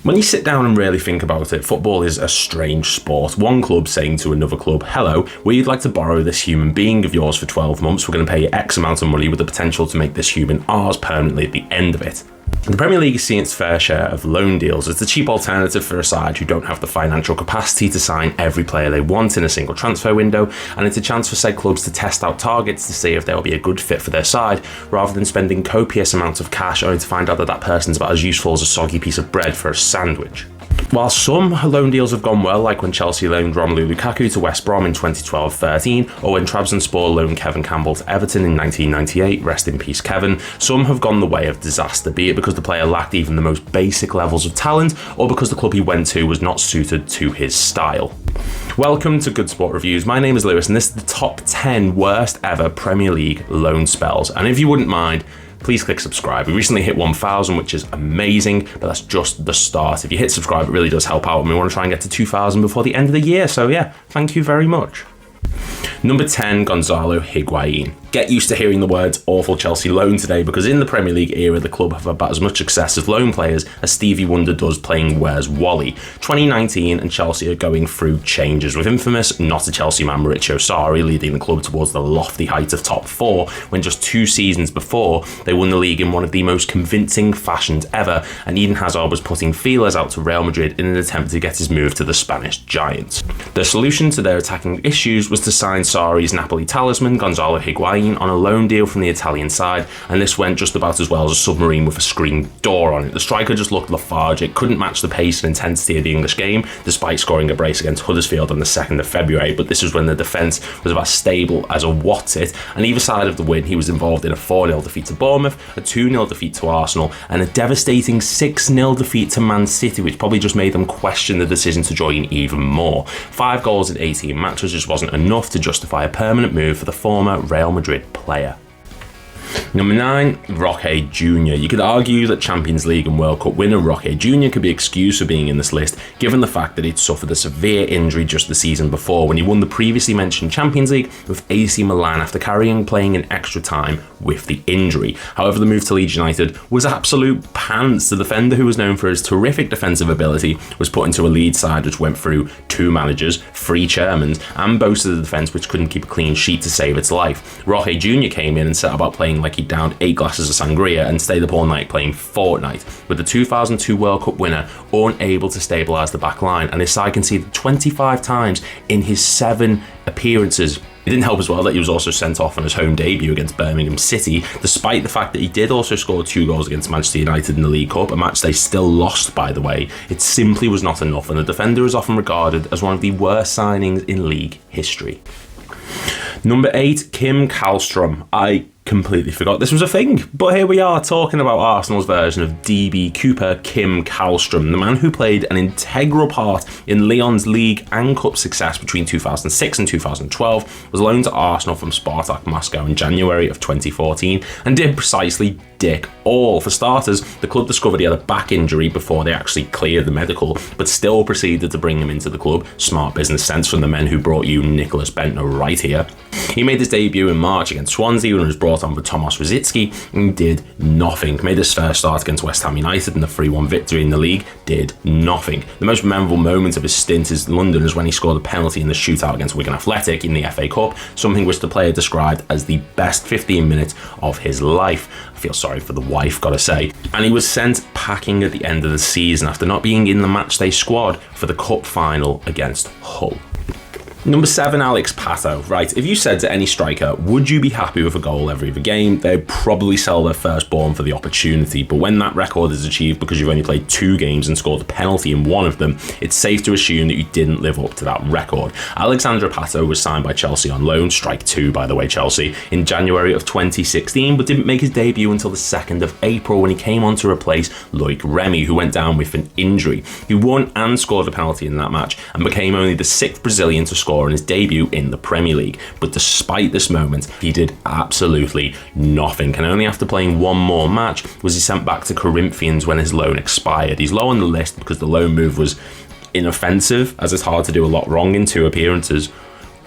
When you sit down and really think about it, football is a strange sport. One club saying to another club, hello, we'd like to borrow this human being of yours for 12 months. We're going to pay you X amount of money with the potential to make this human ours permanently at the end of it. The Premier League is seeing its fair share of loan deals as the cheap alternative for a side who don't have the financial capacity to sign every player they want in a single transfer window, and it's a chance for said clubs to test out targets to see if they'll be a good fit for their side, rather than spending copious amounts of cash only to find out that that person's about as useful as a soggy piece of bread for a sandwich. While some loan deals have gone well, like when Chelsea loaned Romelu Lukaku to West Brom in 2012-13, or when Trabzonspor loaned Kevin Campbell to Everton in 1998, rest in peace Kevin, some have gone the way of disaster, be it because the player lacked even the most basic levels of talent, or because the club he went to was not suited to his style. Welcome to Good Sport Reviews. My name is Lewis, and this is the top 10 worst ever Premier League loan spells. And if you wouldn't mind, please click subscribe. We recently hit 1,000, which is amazing, but that's just the start. If you hit subscribe, it really does help out, and we want to try and get to 2,000 before the end of the year. So yeah, thank you very much. Number 10, Gonzalo Higuain. Get used to hearing the words awful Chelsea loan today, because in the Premier League era, the club have about as much success as loan players as Stevie Wonder does playing Where's Wally. 2019 and Chelsea are going through changes, with infamous not a Chelsea man Maurizio Sarri leading the club towards the lofty height of top 4, when just 2 seasons before they won the league in one of the most convincing fashions ever, and Eden Hazard was putting feelers out to Real Madrid in an attempt to get his move to the Spanish giants. The solution to their attacking issues was to sign Sarri's Napoli talisman, Gonzalo Higuain, on a loan deal from the Italian side, and this went just about as well as a submarine with a screen door on it. The striker just looked lethargic, couldn't match the pace and intensity of the English game, despite scoring a brace against Huddersfield on the 2nd of February, but this was when the defence was about stable as a what's-it, and either side of the win he was involved in a 4-0 defeat to Bournemouth, a 2-0 defeat to Arsenal, and a devastating 6-0 defeat to Man City, which probably just made them question the decision to join even more. 5 goals in 18 matches just wasn't enough to justify a permanent move for the former Real Madrid player. Number 9, Roque Jr. You could argue that Champions League and World Cup winner Roque Jr. could be excused for being in this list, given the fact that he'd suffered a severe injury just the season before when he won the previously mentioned Champions League with AC Milan after playing in extra time with the injury. However, the move to Leeds United was absolute pants. The defender, who was known for his terrific defensive ability, was put into a Leeds side which went through 2 managers, 3 chairmans, and boasted a defence which couldn't keep a clean sheet to save its life. Roque Jr. came in and set about playing like he downed 8 glasses of sangria and stayed up all night playing Fortnite, with the 2002 World Cup winner unable to stabilise the back line, and his side conceded 25 times in his 7 appearances. It didn't help as well that he was also sent off on his home debut against Birmingham City, despite the fact that he did also score 2 goals against Manchester United in the League Cup, a match they still lost, by the way. It simply was not enough, and the defender is often regarded as one of the worst signings in league history. Number 8, Kim Kallstrom. I completely forgot this was a thing, but here we are talking about Arsenal's version of DB Cooper, Kim Kallstrom, the man who played an integral part in Lyon's league and cup success between 2006 and 2012, was loaned to Arsenal from Spartak Moscow in January of 2014 and did precisely dick all. For starters, the club discovered he had a back injury before they actually cleared the medical, but still proceeded to bring him into the club. Smart business sense from the men who brought you Nicholas Bentner right here. He made his debut in March against Swansea when he was brought on with Tomas Rosicky and did nothing. Made his first start against West Ham United in the 3-1 victory in the league, did nothing. The most memorable moment of his stint in London is when he scored a penalty in the shootout against Wigan Athletic in the FA Cup, something which the player described as the best 15 minutes of his life. I feel sorry for the wife, gotta say. And he was sent packing at the end of the season after not being in the matchday squad for the cup final against Hull. Number 7, Alex Pato. Right, if you said to any striker, would you be happy with a goal every other game, they'd probably sell their firstborn for the opportunity. But when that record is achieved because you've only played 2 games and scored a penalty in 1 of them, it's safe to assume that you didn't live up to that record. Alexandre Pato was signed by Chelsea on loan, strike 2 by the way, Chelsea, in January of 2016, but didn't make his debut until the 2nd of April when he came on to replace Loic Remy, who went down with an injury. He won and scored a penalty in that match and became only the 6th Brazilian to score in his debut in the Premier League. But despite this moment, he did absolutely nothing, and only after playing 1 more match was he sent back to Corinthians when his loan expired. He's low on the list because the loan move was inoffensive, as it's hard to do a lot wrong in 2 appearances,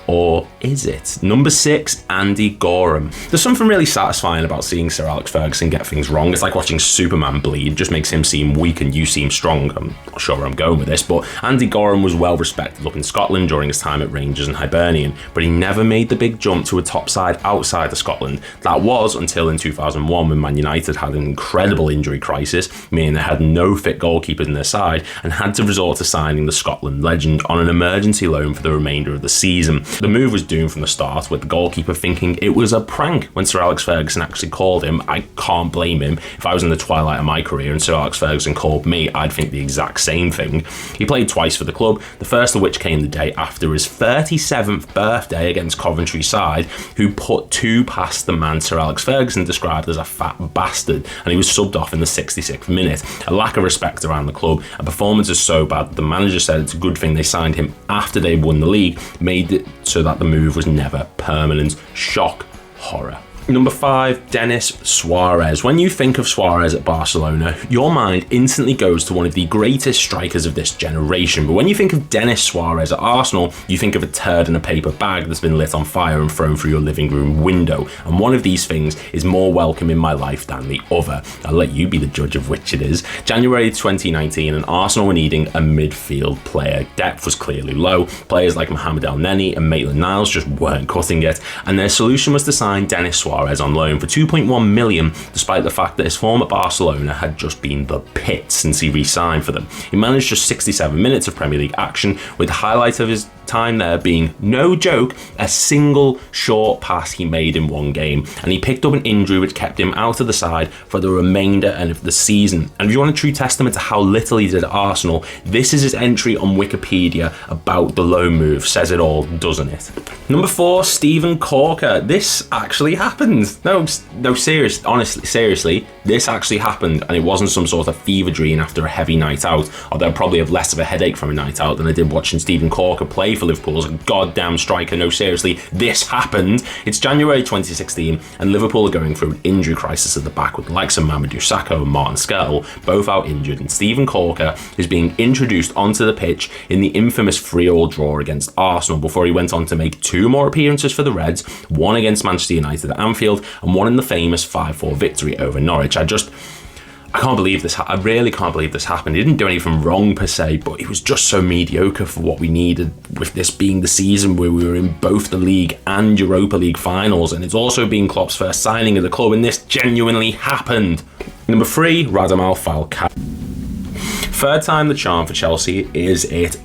Or is it? Number 6, Andy Goram. There's something really satisfying about seeing Sir Alex Ferguson get things wrong. It's like watching Superman bleed, just makes him seem weak and you seem strong. I'm not sure where I'm going with this, but Andy Goram was well respected up in Scotland during his time at Rangers and Hibernian, but he never made the big jump to a top side outside of Scotland. That was until in 2001 when Man United had an incredible injury crisis, meaning they had no fit goalkeepers in their side and had to resort to signing the Scotland legend on an emergency loan for the remainder of the season. The move was doomed from the start, with the goalkeeper thinking it was a prank when Sir Alex Ferguson actually called him. I can't blame him. If I was in the twilight of my career and Sir Alex Ferguson called me, I'd think the exact same thing. He played twice for the club, the first of which came the day after his 37th birthday against Coventry side, who put two past the man Sir Alex Ferguson described as a fat bastard, and he was subbed off in the 66th minute. A lack of respect around the club. A performance is so bad that the manager said it's a good thing they signed him after they won the league, made it so that the move was never permanent. Shock, horror. Number 5, Denis Suarez. When you think of Suarez at Barcelona, your mind instantly goes to one of the greatest strikers of this generation. But when you think of Denis Suarez at Arsenal, you think of a turd in a paper bag that's been lit on fire and thrown through your living room window. And one of these things is more welcome in my life than the other. I'll let you be the judge of which it is. January 2019, and Arsenal were needing a midfield player. Depth was clearly low. Players like Mohamed El Neni and Maitland-Niles just weren't cutting it. And their solution was to sign Denis Suarez on loan for 2.1 million, despite the fact that his form at Barcelona had just been the pit since he re-signed for them. He managed just 67 minutes of Premier League action, with the highlight of his time there being, no joke, a single short pass he made in one game, and he picked up an injury which kept him out of the side for the remainder of the season. And if you want a true testament to how little he did at Arsenal, this is his entry on Wikipedia about the loan move. Says it all, doesn't it? Number 4, Steven Caulker. This actually happened. Seriously, this actually happened, and it wasn't some sort of fever dream after a heavy night out, although I probably have less of a headache from a night out than I did watching Steven Caulker play for Liverpool as a goddamn striker. No, seriously, this happened. It's January 2016, and Liverpool are going through an injury crisis at the back with the likes of Mamadou Sakho and Martin Skrtel both out injured, and Steven Caulker is being introduced onto the pitch in the infamous 3-3 draw against Arsenal before he went on to make 2 more appearances for the Reds, one against Manchester United at Anfield and one in the famous 5-4 victory over Norwich. I can't believe this. I really can't believe this happened. He didn't do anything wrong per se, but he was just so mediocre for what we needed, with this being the season where we were in both the league and Europa League finals, and it's also been Klopp's first signing of the club, and this genuinely happened. Number 3, Radamel Falcao. Third time the charm for Chelsea, is it?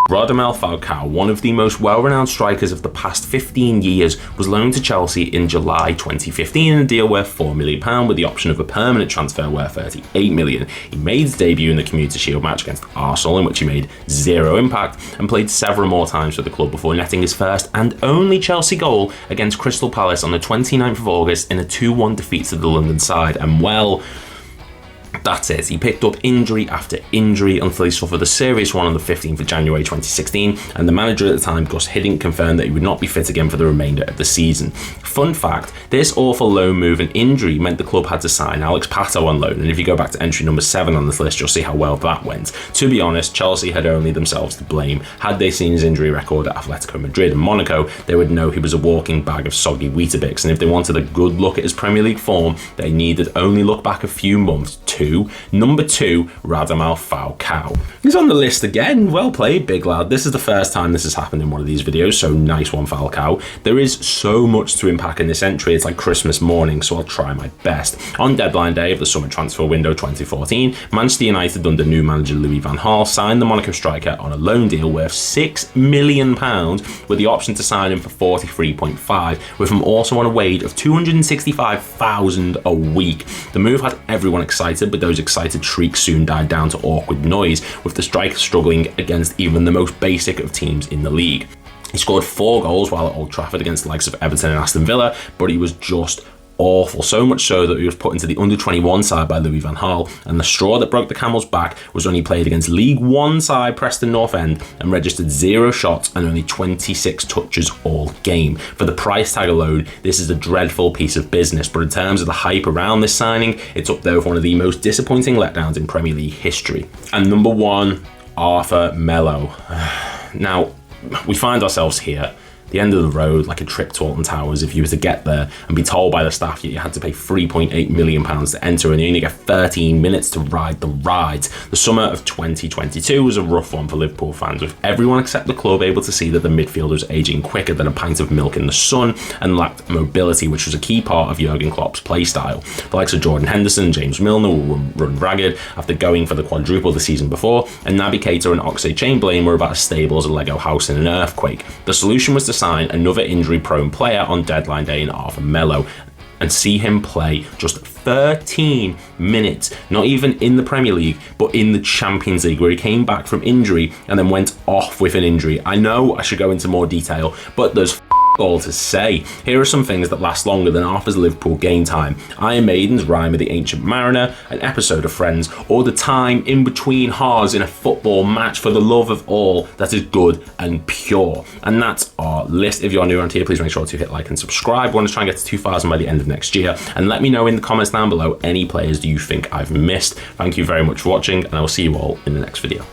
Radamel Falcao, one of the most well-renowned strikers of the past 15 years, was loaned to Chelsea in July 2015 in a deal worth £4 million with the option of a permanent transfer worth £38 million. He made his debut in the Community Shield match against Arsenal, in which he made 0 impact, and played several more times for the club before netting his first and only Chelsea goal against Crystal Palace on the 29th of August in a 2-1 defeat to the London side. And well, that's it. He picked up injury after injury until he suffered a serious one on the 15th of January 2016, and the manager at the time, Gus Hiddink, confirmed that he would not be fit again for the remainder of the season. Fun fact, this awful loan move and injury meant the club had to sign Alex Pato on loan, and if you go back to entry number 7 on this list, you'll see how well that went. To be honest, Chelsea had only themselves to blame. Had they seen his injury record at Atletico Madrid and Monaco, they would know he was a walking bag of soggy Weetabix, and if they wanted a good look at his Premier League form, they needed only look back a few months to number 2, Radamel Falcao. He's on the list again. Well played, big lad. This is the first time this has happened in one of these videos, so nice one, Falcao. There is so much to unpack in this entry, it's like Christmas morning, so I'll try my best. On deadline day of the summer transfer window 2014, Manchester United under new manager Louis van Gaal signed the Monaco striker on a loan deal worth £6 million with the option to sign him for 43.5, with him also on a wage of £265,000 a week. The move had everyone excited, but those excited shrieks soon died down to awkward noise, with the striker struggling against even the most basic of teams in the league. He scored 4 goals while at Old Trafford against the likes of Everton and Aston Villa, but he was just awful, so much so that he was put into the under-21 side by Louis van Gaal, and the straw that broke the camel's back was when he played against League One side Preston North End and registered 0 shots and only 26 touches all game. For the price tag alone, this is a dreadful piece of business, but in terms of the hype around this signing, it's up there with one of the most disappointing letdowns in Premier League history. And number 1, Arthur Melo. Now, we find ourselves here the end of the road, like a trip to Alton Towers, if you were to get there and be told by the staff that you had to pay £3.8 million to enter and you only get 13 minutes to ride the rides. The summer of 2022 was a rough one for Liverpool fans, with everyone except the club able to see that the midfielder was aging quicker than a pint of milk in the sun and lacked mobility, which was a key part of Jurgen Klopp's play style. The likes of Jordan Henderson and James Milner will run ragged after going for the quadruple the season before, and Naby Keita and Oxlade-Chamberlain were about as stable as a Lego house in an earthquake. The solution was to sign another injury-prone player on deadline day in Arthur Melo, and see him play just 13 minutes, not even in the Premier League, but in the Champions League, where he came back from injury and then went off with an injury. I know I should go into more detail, but there's all to say. Here are some things that last longer than Arthur's Liverpool game time: Iron Maiden's Rhyme of the Ancient Mariner, an episode of Friends, or the time in between halves in a football match, for the love of all that is good and pure. And that's our list. If you're new around here, please make sure to hit like and subscribe. We want to try and get to 2,000 by the end of next year, and let me know in the comments down below any players do you think I've missed. Thank you very much for watching, and I will see you all in the next video.